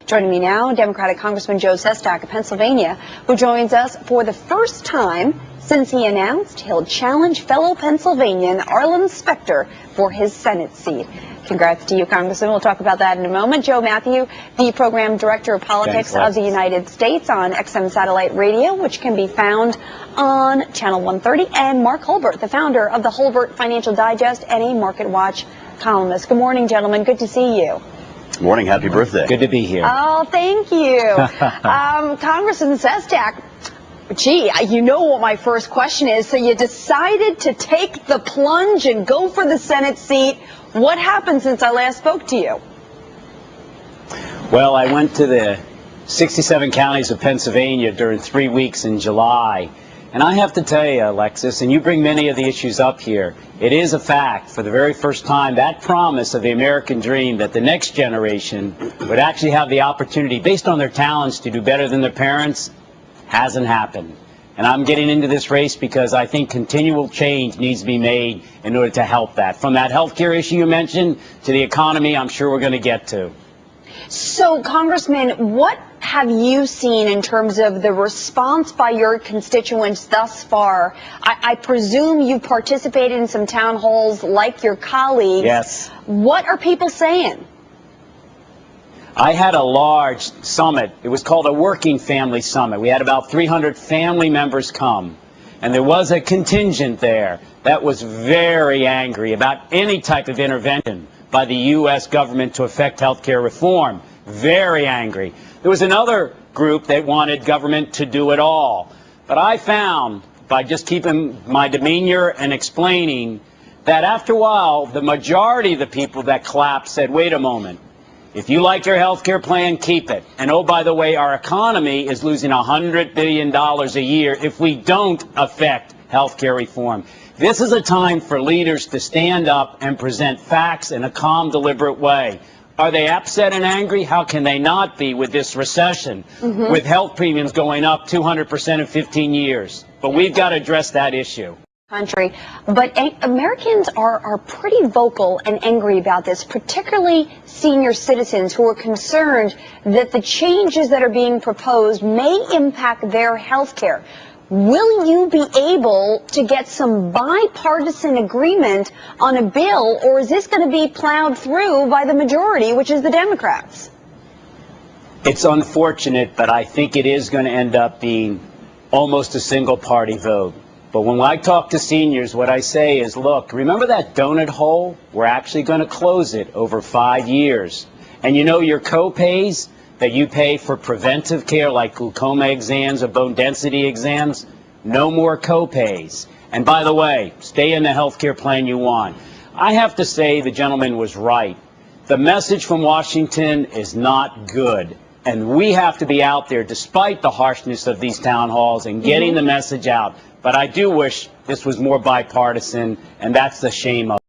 Joining me now, Democratic Congressman Joe Sestak of Pennsylvania, who joins us for the first time since he announced he'll challenge fellow Pennsylvanian Arlen Specter for his Senate seat. Congrats to you, Congressman. We'll talk about that in a moment. Joe Matthew, the Program Director of Politics of the United States on XM Satellite Radio, which can be found on Channel 130, and Mark Hulbert, the founder of the Hulbert Financial Digest and a Market Watch columnist. Good morning, gentlemen. Good to see you. Good morning. Happy birthday. Good to be here. Oh, thank you. Congressman Sestak, gee, you know what my first question is. So you decided to take the plunge and go for the Senate seat. What happened since I last spoke to you? Well, I went to the 67 counties of Pennsylvania during 3 weeks in July. And I have to tell you, Alexis, and you bring many of the issues up here, it is a fact, for the very first time, that promise of the American dream that the next generation would actually have the opportunity, based on their talents, to do better than their parents, hasn't happened. And I'm getting into this race because I think continual change needs to be made in order to help that. From that health care issue you mentioned to the economy, I'm sure we're going to get to. So, Congressman, what have you seen in terms of the response by your constituents thus far? I presume you participated in some town halls like your colleagues. Yes. What are people saying? I had a large summit. It was called a Working Family Summit. We had about 300 family members come. And there was a contingent there that was very angry about any type of intervention by the U.S. government to affect health care reform. Very angry. There was another group that wanted government to do it all. But I found, by just keeping my demeanor and explaining, that after a while, the majority of the people that clapped said, wait a moment. If you like your health care plan, keep it. And oh, by the way, our economy is losing $100 billion a year if we don't affect health care reform. This is a time for leaders to stand up and present facts in a calm, deliberate way. Are they upset and angry? How can they not be with this recession, with health premiums going up 200% in 15 years? But we've got to address that issue. But Americans are pretty vocal and angry about this, particularly senior citizens who are concerned that the changes that are being proposed may impact their health care. Will you be able to get some bipartisan agreement on a bill, or is this going to be plowed through by the majority, which is the Democrats? It's unfortunate, but I think it is going to end up being almost a single-party vote. But when I talk to seniors, what I say is, look, remember that donut hole? We're actually going to close it over 5 years. And you know your co-pays that you pay for preventive care like glaucoma exams or bone density exams? No more co-pays. And by the way, stay in the health care plan you want. I have to say the gentleman was right. The message from Washington is not good. And we have to be out there, despite the harshness of these town halls, and getting the message out. But I do wish this was more bipartisan, and that's the shame of it.